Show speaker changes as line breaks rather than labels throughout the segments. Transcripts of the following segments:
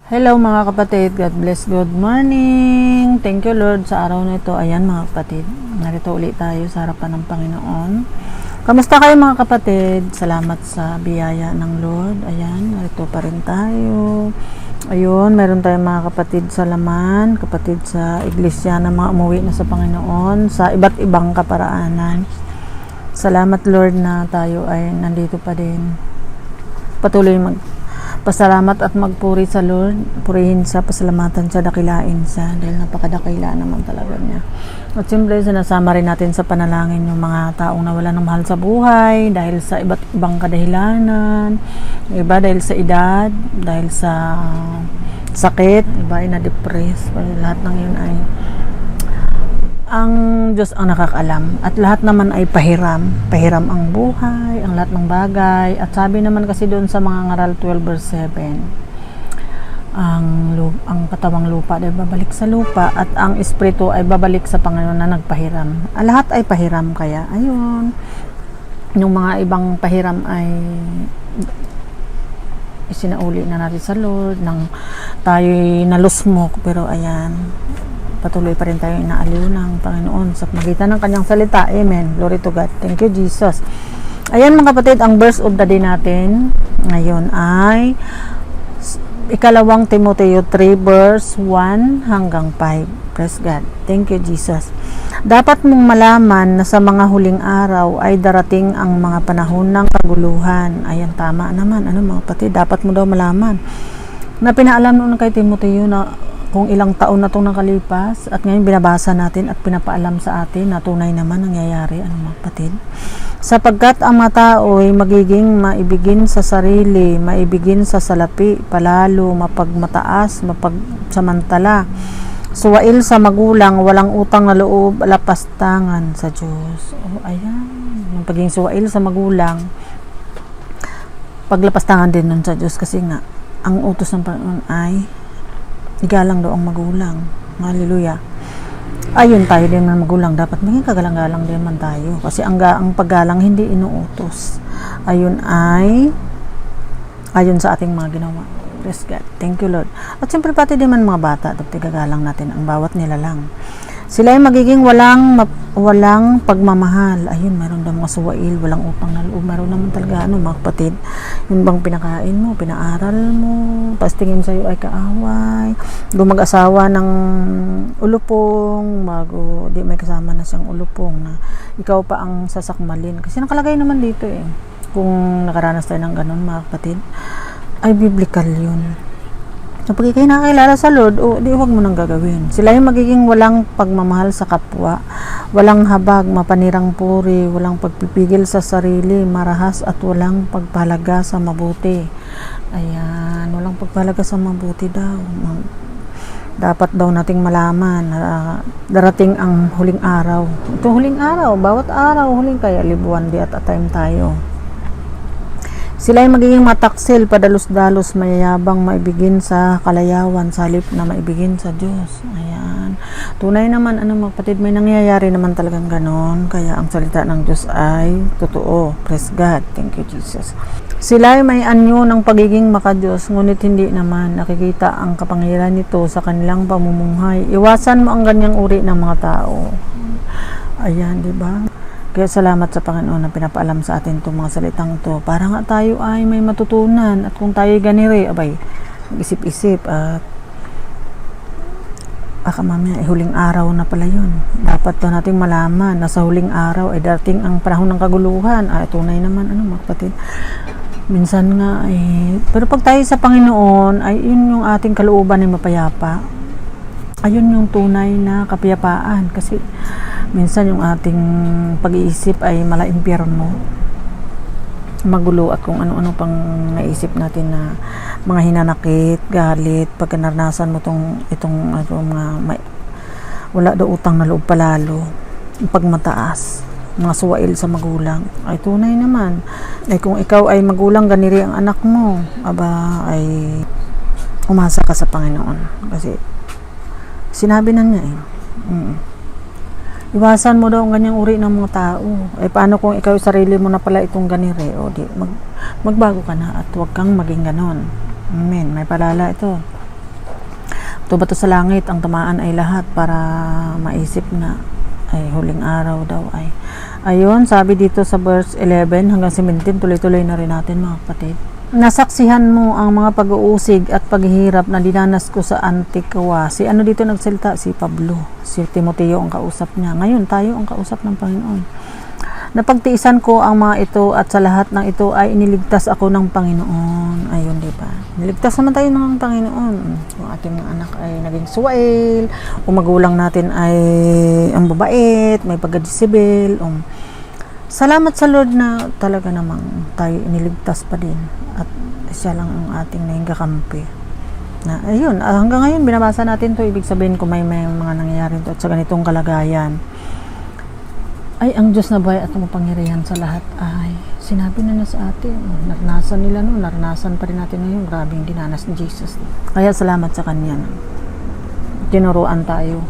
Hello mga kapatid, God bless, good morning. Thank you Lord sa araw na ito. Ayan mga kapatid, narito ulit tayo sa harapan ng Panginoon. Kamusta kayo mga kapatid? Salamat sa biyaya ng Lord. Ayan, narito pa rin tayo. Ayun, meron tayong mga kapatid sa laman, kapatid sa iglesia na mga umuwi na sa Panginoon, sa iba't ibang kaparaanan. Salamat Lord na tayo ay nandito pa din. Patuloy pasalamat at magpuri sa Lord, purihin sa pasalamatan sa dakilain sa dahil napakadakila naman talaga niya. At siyempre sinasama rin natin sa panalangin yung mga taong nawala ng mahal sa buhay dahil sa iba't ibang kadahilanan, iba dahil sa edad, dahil sa sakit, iba ay na-depress. Lahat ng yun ay ang Diyos ang nakakalam at lahat naman ay pahiram ang buhay, ang lahat ng bagay. At sabi naman kasi doon sa mga ngaral 12 verse 7, ang katawang lupa ay babalik sa lupa at ang espiritu ay babalik sa Panginoon na nagpahiram. Lahat ay pahiram, kaya ayun, yung mga ibang pahiram ay isinauli na natin sa Lord nang tayo'y nalusmok, pero ayan, patuloy pa rin tayo inaaliw ng Panginoon sa magitan ng kanyang salita. Amen. Glory to God. Thank you, Jesus. Ayan mga kapatid, ang verse of the day natin ngayon ay ikalawang Timoteo 3 verse 1 hanggang 5. Praise God. Thank you, Jesus. Dapat mong malaman na sa mga huling araw ay darating ang mga panahon ng kaguluhan. Ayan, tama naman. Ano mga kapatid, dapat mo daw malaman. Na pinaalam noon kay Timoteo na kung ilang taon na itong nakalipas at ngayon binabasa natin at pinapaalam sa atin na tunay naman nangyayari, ano mga kapatid. Sapagkat ang mga tao ay magiging maibigin sa sarili, maibigin sa salapi, palalo, mapagmataas, mapagsamantala, suwail sa magulang, walang utang na loob, lapastangan sa Diyos. Ayan, yung pagiging suwail sa magulang, paglapastangan din nun sa Diyos, kasi nga ang utos ng Panginoon ay igalang daw ang magulang. Hallelujah. Ayun, tayo din man magulang, dapat maging kagalang-galang din man tayo, kasi ang paggalang hindi inuutos. Ayun ay ayon sa ating mga ginawa. Praise God. Thank you Lord. At siyempre pati din man mga bata, dapat gagalang natin ang bawat nilalang. Sila ay magiging walang pagmamahal. Ayun, mayroon daw mga suwail, walang utang na loob. Mayroon naman talaga, mga kapatid. Yun bang pinakain mo, pinaaral mo, tapos tingin sa'yo ay kaaway. Mag-asawa ng ulupong, bago di may kasama na siyang ulupong, na ikaw pa ang sasakmalin. Kasi nakalagay naman dito kung nakaranas tayo ng ganun, mga kapatid, ay biblical yun. Kapag kayo nakakilala sa Lord, di huwag mo nang gagawin. Sila yung magiging walang pagmamahal sa kapwa, walang habag, mapanirang puri, walang pagpipigil sa sarili, marahas at walang pagpahalaga sa mabuti. Ayan, walang pagpahalaga sa mabuti daw. Dapat daw nating malaman na darating ang huling araw. Ito huling araw, bawat araw huling, kaya libuan di at a time tayo. Sila ay magiging mataksil, padalos-dalos, mayayabang, maibigin sa kalayawan, salip na maibigin sa Diyos. Ayan. Tunay naman, mga kapatid, may nangyayari naman talagang ganon. Kaya ang salita ng Diyos ay totoo. Praise God. Thank you, Jesus. Sila ay may anyo ng pagiging makadiyos, ngunit hindi naman nakikita ang kapangyarihan nito sa kanilang pamumuhay. Iwasan mo ang ganyang uri ng mga tao. Ayan, di ba? Kaya salamat sa Panginoon na pinapaalam sa atin itong mga salitang ito, para nga tayo ay may matutunan. At kung tayo ganire, mag-isip-isip at baka mamaya huling araw na pala yun. Dapat to nating malaman na sa huling araw ay darating ang panahon ng kaguluhan. Tunay naman, mga kapatid. Minsan nga pero pag tayo sa Panginoon ay yun yung ating kalooban ay mapayapa. Ayun yung tunay na kapayapaan, kasi minsan yung ating pag-iisip ay mala-impyerno, magulo, at kung ano-ano pang naisip natin na mga hinanakit, galit, pagka naranasan mo itong wala daw utang na loob, palalo, pagmataas, mga suwail sa magulang, ay tunay naman. Kung ikaw ay magulang, ganiri ang anak mo, ay umasa ka sa Panginoon, kasi sinabi na niya iwasan mo daw ang ganyang uri ng mga tao. Paano kung ikaw sarili mo na pala itong ganire? Magbago ka na at huwag kang maging ganon. Amen. May palala ito. Tubato sa langit, ang tamaan ay lahat para maisip na ay huling araw daw ay. Ayun, sabi dito sa verse 11 hanggang 17, tuloy-tuloy na rin natin mga kapatid. Nasaksihan mo ang mga pag-uusig at paghihirap na dinanas ko sa Antiqua. Si ano dito nagsalita? Si Pablo. Si Timoteo ang kausap niya. Ngayon, tayo ang kausap ng Panginoon. Napagtiisan ko ang mga ito at sa lahat ng ito ay iniligtas ako ng Panginoon. Ayun, di ba? Niligtas naman tayo ng Panginoon. Kung ating mga anak ay naging suwail, kung magulang natin ay ang babait, may pagka-disable, salamat sa Lord na talaga namang tayo iniligtas pa din at siya lang ang ating naging kakampi. Na, ayun, hanggang ngayon binabasa natin to, ibig sabihin kung may mga nangyayari to at sa ganitong kalagayan, ay ang Diyos na buhay at mapangyarihan sa lahat ay sinabi na sa atin. Naranasan nila noon, naranasan pa rin natin ngayon. Grabing dinanas ni Jesus. Kaya salamat sa Kanya. Tinuruan tayo.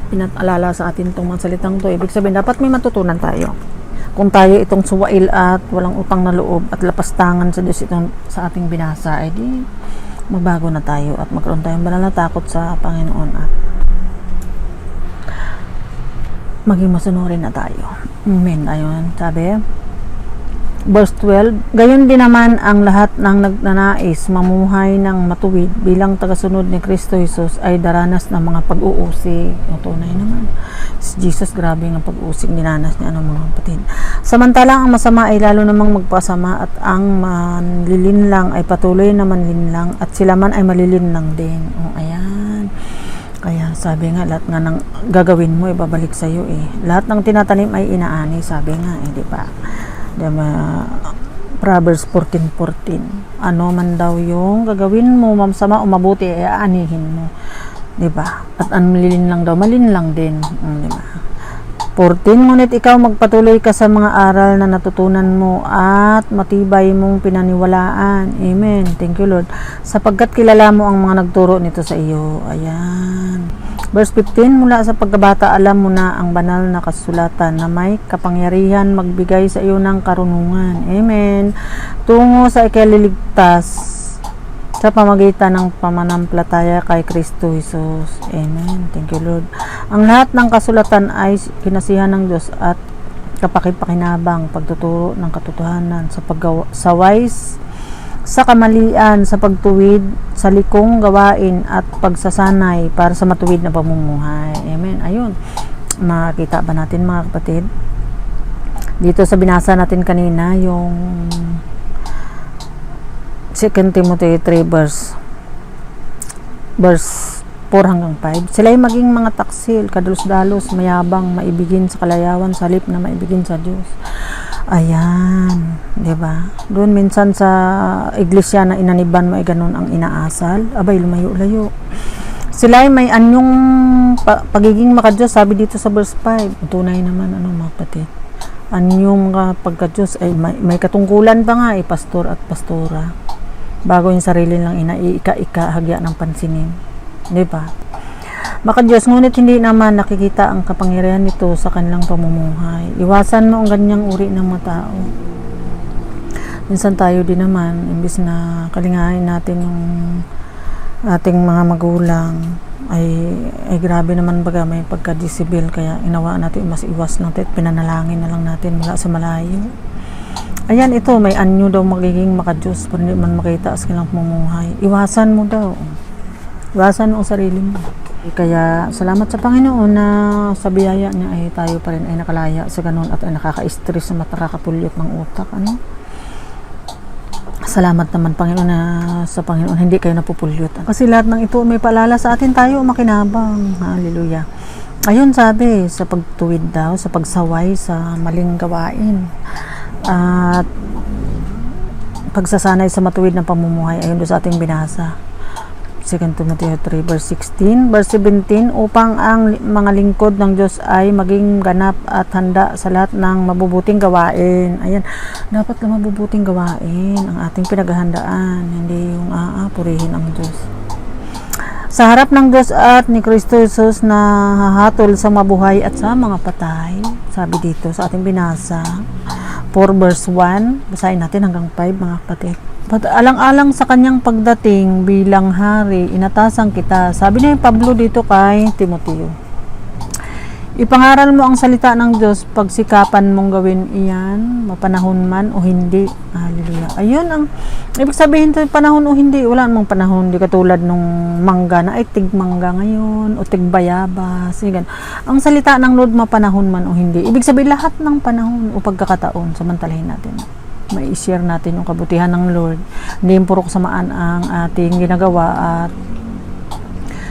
Pinat-alala sa atin itong mga salitang to. Ibig sabihin, dapat may matutunan tayo. Kung tayo itong suwail at walang utang na loob at lapastangan sa Diyos itong sa ating binasa, ay di magbago na tayo at magkaroon tayong banal na takot sa Panginoon at maging masunurin na tayo. Amen. Ayun, sabi. Verse 12, gayon din naman ang lahat ng nagnanais mamuhay ng matuwid bilang tagasunod ni Kristo Jesus ay daranas ng mga pag-uusig. Yung tunay naman. Si Jesus, grabe ng pag-uusig dinanas niya, mga kapatid. Samantalang ang masama ay lalo namang magpasama at ang manlilinlang ay patuloy na manlinlang at sila man ay malilinlang din. Ayan. Kaya sabi nga, lahat nga ng gagawin mo, ibabalik sa'yo eh. Lahat ng tinatanim ay inaani, sabi nga eh, di ba? Proverbs 14:14. Ano man daw yung gagawin mo, masama o mabuti, ay aanihin mo. Di ba? At ang malilin lang daw, malin lang din. Di ba? 14, ngunit ikaw magpatuloy ka sa mga aral na natutunan mo at matibay mong pinaniwalaan. Amen. Thank you, Lord. Sapagkat kilala mo ang mga nagturo nito sa iyo. Ayan. Verse 15, mula sa pagkabata alam mo na ang banal na kasulatan na may kapangyarihan magbigay sa iyo ng karunungan. Amen. Tungo sa ikaliligtas sa pamagitan ng pananampalataya kay Kristo Jesus. Amen. Thank you, Lord. Ang lahat ng kasulatan ay kinasihan ng Diyos at kapakipakinabang, pagtuturo ng katotohanan sa wise, sa kamalian, sa pagtuwid, sa likong gawain at pagsasanay para sa matuwid na pamumuhay. Amen. Ayun. Makita ba natin mga kapatid? Dito sa binasa natin kanina, yung 2 Timothy 3 verse 4 hanggang 5. Sila'y maging mga taksil, kadalos-dalos, mayabang, maibigin sa kalayawan, salip na maibigin sa Diyos. Ayan, 'di ba? Doon minsan sa iglesia na inaniban mo ay ganun ang inaasal, abay lumayo-layo. Sila'y may anyong pagiging makadiyos, sabi dito sa verse 5. Tunay naman mga kapatid. Anyong pagkadiyos ay may katungkulan pa nga pastor at pastora. Bago yung sarili lang ika-ika hagya ng pansinin. 'Di ba? Makadiyos, ngunit hindi naman nakikita ang kapangyarihan nito sa kanilang pamumuhay. Iwasan mo ang ganyang uri ng mga tao. Minsan tayo din naman, imbis na kalingahin natin yung ating mga magulang, ay grabe naman baga may pagka-disable, kaya inawaan natin mas iwas natin at pinanalangin na lang natin mula sa malayo. Ayan, ito, may anyo daw magiging makadiyos pero hindi man makita sa kanilang pamumuhay. Iwasan mo daw. Iwasan mo ang sarili mo. Kaya salamat sa Panginoon na sa biyaya niya ay tayo pa rin ay nakalaya sa ganun at ay nakaka-stress na nakakapulyot ng utak. Salamat naman Panginoon na sa Panginoon hindi kayo napupulyot. Kasi lahat ng ito may paalala sa atin, tayo makinabang. Hallelujah. Ayun, sabi, sa pagtuwid daw, sa pagsaway sa maling gawain at pagsasanay sa matuwid ng pamumuhay. Ayun doon sa ating binasa. 2 Timothy 3 verse 16, verse 17, upang ang mga lingkod ng Diyos ay maging ganap at handa sa lahat ng mabubuting gawain. Ayan, dapat na mabubuting gawain ang ating pinaghahandaan, hindi yung purihin ang Diyos. Sa harap ng Diyos at ni Kristo Jesus na hahatol sa mabuhay at sa mga patay, sabi dito sa ating binasa. 4 verse 1. Basahin natin hanggang 5 mga kapatid. Alang-alang sa kanyang pagdating bilang hari, inatasan kita. Sabi ni Pablo dito kay Timoteo. Ipangaral mo ang salita ng Diyos, pagsikapan mong gawin iyan, mapanahon man o hindi. Hallelujah. Ayun ang ibig sabihin to, panahon o hindi. Wala namang panahon, di katulad nung mangga na ay tigmangga ngayon o tigbayabas. Ang salita ng Lord, mapanahon man o hindi. Ibig sabihin lahat ng panahon o pagkakataon, samantalahin natin. May i-share natin yung kabutihan ng Lord. Hindi yung puro kasamaan ang ating ginagawa at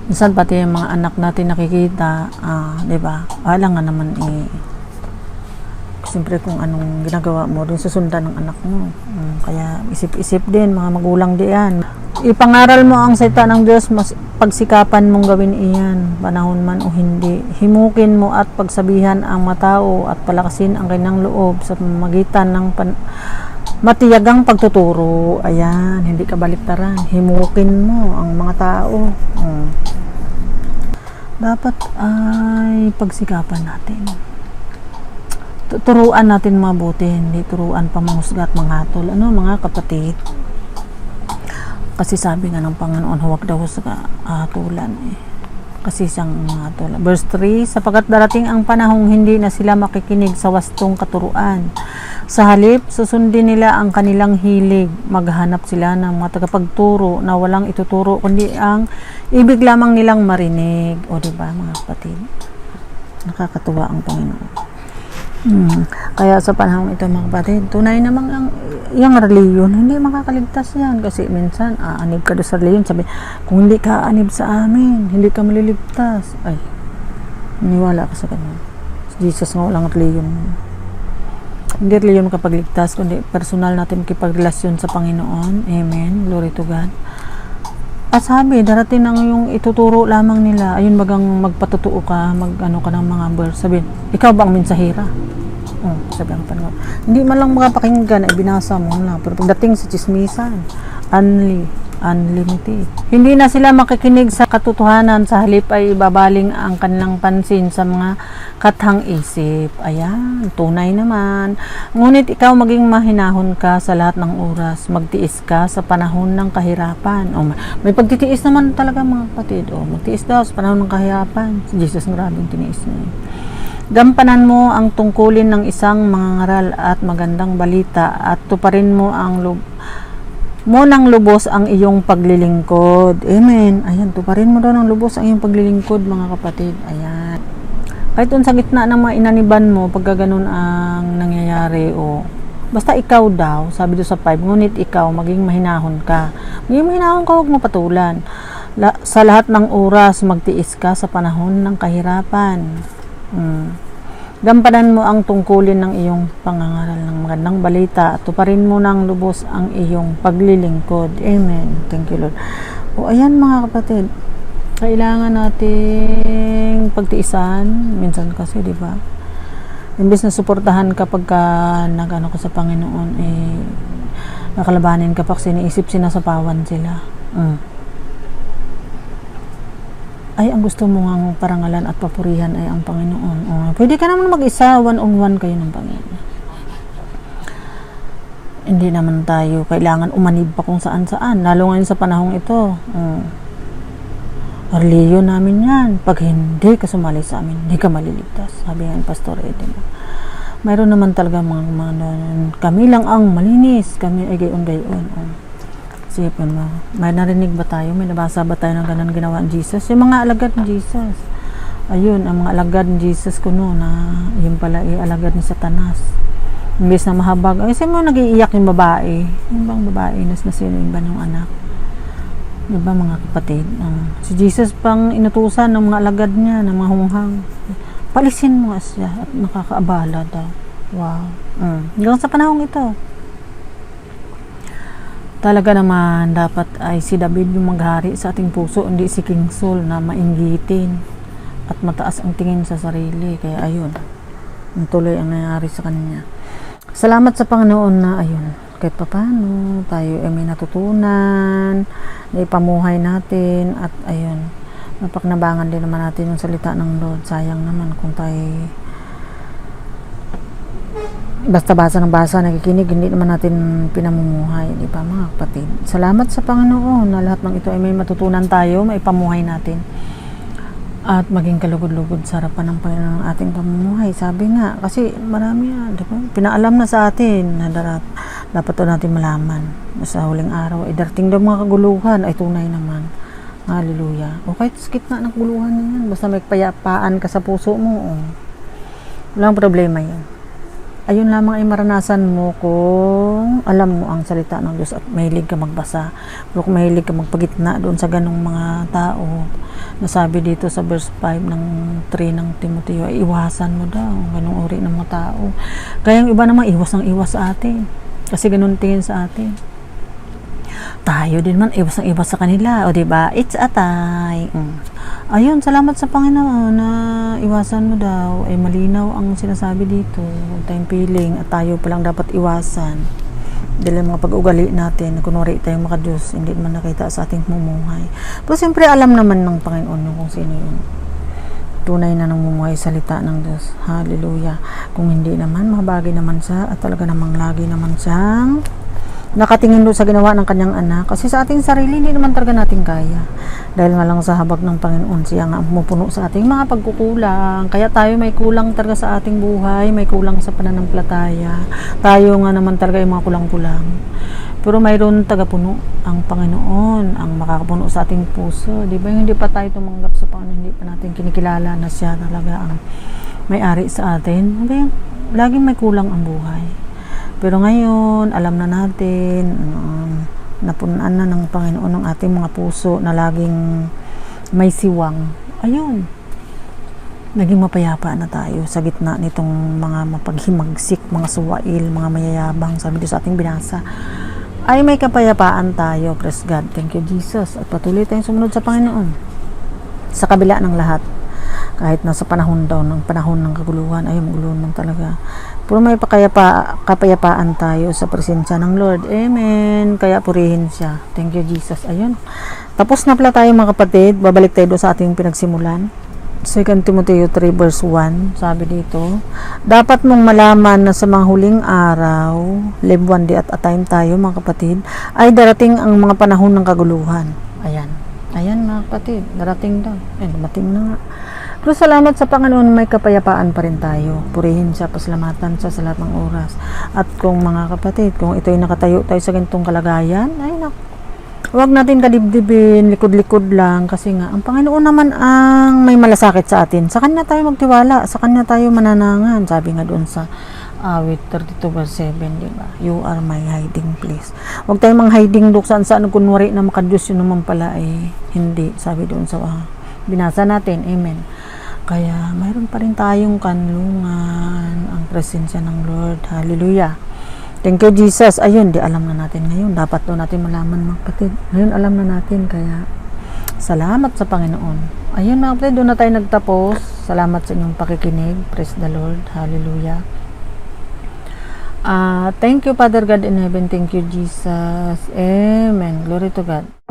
minsan pati yung mga anak natin nakikita, di ba? Wala nga naman siyempre kung anong ginagawa mo, rin susundan ng anak mo. Kaya isip-isip din, mga magulang diyan. Ipangaral mo ang salita ng Diyos, pagsikapan mong gawin iyan, panahon man o hindi. Himukin mo at pagsabihan ang matao at palakasin ang kanyang loob sa pamamagitan ng matiyagang pagtuturo. Ayan, hindi ka baliktaran. Himukin mo ang mga tao. Dapat ay pagsikapan natin. Turuan natin mabuti, hindi turuan pa manghusga at manghatol. Ano mga kapatid? Kasi sabi nga ng Panginoon, huwag daw husga hatulan kasi siyang hatol. Verse 3, sapagkat darating ang panahong hindi na sila makikinig sa wastong katuruan. Sa halip, susundin nila ang kanilang hilig. Maghanap sila ng mga tagapagturo na walang ituturo kundi ang ibig lamang nilang marinig. O diba mga kapatid? Nakakatuwa ang Panginoon. Kaya sa panahon ito mga kapatid, tunay namang yung reliyon, hindi makakaligtas yan. Kasi minsan, aanib ka doon sa reliyon. Sabi, kung hindi ka aanib sa amin, hindi ka maliligtas. Ay, niwala ka sa kanya. Jesus nga walang reliyon. Hindi reliyon kapag ligtas, kundi personal natin makipagrelasyon sa Panginoon. Amen. Glory to God. At sabi, darating ang yung ituturo lamang nila. Ayun bagang magpatutuo ka, mag-ano ka ng mga verse. Sabi, ikaw ba ang mensahera? Sabi ang Panginoon. Hindi man lang makapakinggan, ay binasa mo lang. Pero pagdating sa chismisan, unlimited. Hindi na sila makikinig sa katotohanan, sa halip ay babaling ang kanilang pansin sa mga kathang isip. Ayan, tunay naman. Ngunit ikaw maging mahinahon ka sa lahat ng oras. Magtiis ka sa panahon ng kahirapan. May pagtitiis naman talaga mga kapatid. Magtiis daw sa panahon ng kahirapan. Si Jesus maraming tiniis niya. Gampanan mo ang tungkulin ng isang mangangaral at magandang balita at tuparin mo ng lubos ang iyong paglilingkod. Amen. Ayan, tuparin mo daw ng lubos ang iyong paglilingkod mga kapatid. Ayan. Kahit sa gitna ng mga inaniban mo, pagka ganun ang nangyayari basta ikaw daw, sabi doon sa 5, ngunit ikaw, maging mahinahon ka. Maging mahinahon ka, huwag mo patulan. Sa lahat ng oras, magtiis ka sa panahon ng kahirapan. Gampanan mo ang tungkulin ng iyong pangangaral ng magandang balita at tuparin mo ng lubos ang iyong paglilingkod. Amen. Thank you, Lord. Ayan mga kapatid, kailangan nating pagtiisan. Minsan kasi, di ba? Imbes na suportahan kapag nag-ano ko sa Panginoon, nakalabanin ka pa kasi iniisip sinasapawan sila. Ay, ang gusto mo ngang parangalan at papurihan ay ang Panginoon. Pwede ka naman mag-isa, one-on-one kayo ng Panginoon. Hindi naman tayo kailangan umanib pa kung saan-saan. Lalo ngayon sa panahong ito. Reliyon namin yan. Pag hindi ka sumali sa amin, hindi ka maliligtas. Sabi nga ni Pastor Eden. Mayroon naman talaga mga kami lang ang malinis. Kami ay gayon-gayon. Sipin mo, may narinig ba tayo? May nabasa ba tayo ng ganun ginawa ni Jesus? Yung mga alagad ni Jesus. Ayun, ang mga alagad ni Jesus kuno na yung pala alagad ni Satanas. Imbes na mahabag. Kasi mo nag-iiyak yung babae. Yung bang babae na sino yung ba ng anak? Diba mga kapatid? Si Jesus pang inutusan ng mga alagad niya, ng mga hunghang. Palisin mo siya at nakakaabala daw. Wow. Hanggang sa panahong ito. Talaga naman dapat ay si David yung maghari sa ating puso, hindi si King Saul na mainggitin at mataas ang tingin sa sarili. Kaya ayun, tuloy ang nangyari sa kanya. Salamat sa Panginoon na ayun, kahit paano tayo ay may natutunan, na ipamuhay natin at ayun, napakinabangan din naman natin yung salita ng Lord. Sayang naman kung tayo basta basa, nakikinig, hindi naman natin pinamumuhay, di ba mga kapatid? Salamat sa Panginoon na lahat ng ito ay may matutunan tayo, may pamuhay natin. At maging kalugod-lugod sa harapan ng Panginoon ng ating pamumuhay. Sabi nga, kasi marami yan, di ba? Pinaalam na sa atin na dapat to natin malaman. Sa huling araw, ay darating daw mga kaguluhan, ay tunay naman. Hallelujah. O kahit skit na ng kaguluhan na yan, basta may payapaan ka sa puso mo, walang problema yan. Ayun lamang ay maranasan mo kung alam mo ang salita ng Diyos at mahilig ka magbasa. Pero kung mahilig ka magpagitna doon sa ganong mga tao, nasabi dito sa verse 5 ng 3 ng Timoteo, ay iwasan mo daw ganong uri ng mga tao. Kaya yung iba naman iwas sa atin. Kasi ganun tingin sa atin. Tayo din man iwas sa kanila, o diba? It's a tie. Ayun, salamat sa Panginoon na iwasan mo daw. Ay malinaw ang sinasabi dito. Huwag tayong piling at tayo palang dapat iwasan. Dahil mga pag-ugali natin, kunwari tayong makadiyos, hindi naman nakita sa ating mumuhay. Pero siyempre alam naman ng Panginoon yung kung sino yun. Tunay na namumuhay salita ng Diyos. Hallelujah. Kung hindi naman, mabagay naman siya at talaga namang lagi naman siyang nakatingin doon sa ginawa ng kanyang anak. Kasi sa ating sarili, hindi naman talaga natin kaya. Dahil nga lang sa habag ng Panginoon, siya nga pumupuno sa ating mga pagkukulang. Kaya tayo may kulang talaga sa ating buhay, may kulang sa pananampalataya. Tayo nga naman talaga yung mga kulang-kulang. Pero mayroon tagapuno ang Panginoon, ang makakapuno sa ating puso. Di ba? Hindi pa tayo tumanggap sa Panginoon, hindi pa natin kinikilala na siya talaga ang may-ari sa atin. Di ba? Laging may kulang ang buhay. Pero ngayon, alam na natin, napunan na ng Panginoon ng ating mga puso na laging may siwang. Ayun, naging mapayapa na tayo sa gitna nitong mga mapaghimagsik, mga suwail, mga mayayabang. Sabi dito sa ating binasa, ay may kapayapaan tayo. Praise God. Thank you, Jesus. At patuloy tayong sumunod sa Panginoon. Sa kabila ng lahat. Kahit nasa panahon ng kaguluhan, ay magulo man talaga. Pero may kapayapaan tayo sa presensya ng Lord. Amen. Kaya purihin siya. Thank you, Jesus. Ayun. Tapos na pala tayo mga kapatid. Babalik tayo sa ating pinagsimulan. 2 Timoteo 3 verse 1. Sabi dito, dapat mong malaman na sa mga huling araw, live one day at a time tayo mga kapatid, ay darating ang mga panahon ng kaguluhan. Ayan. Ayan mga kapatid. Darating daw. Dumating na nga. Pero salamat sa Panginoon, may kapayapaan pa rin tayo. Purihin siya, pasalamatan siya sa lahat ng oras. At kung mga kapatid, kung ito'y nakatayo tayo sa ganitong kalagayan, ay huwag natin kadibdibin, likod-likod lang. Kasi nga, ang Panginoon naman ang may malasakit sa atin. Sa Kanya tayo magtiwala, sa Kanya tayo mananangan. Sabi nga doon sa awit 32 verse 7, diba? You are my hiding place. Huwag tayong mang hiding doon saan kunwari na makadiyos yun naman pala ay hindi. Sabi doon sa binasa natin. Amen. Kaya mayroon pa rin tayong kanlungan ang presensya ng Lord. Hallelujah. Thank you, Jesus. Ayun, di alam na natin ngayon. Dapat doon natin malaman mga kapatid. Ngayon alam na natin. Kaya salamat sa Panginoon. Ayun mga kapatid, doon na tayo nagtapos. Salamat sa inyong pakikinig. Praise the Lord. Hallelujah. Thank you, Father God in heaven. Thank you, Jesus. Amen. Glory to God.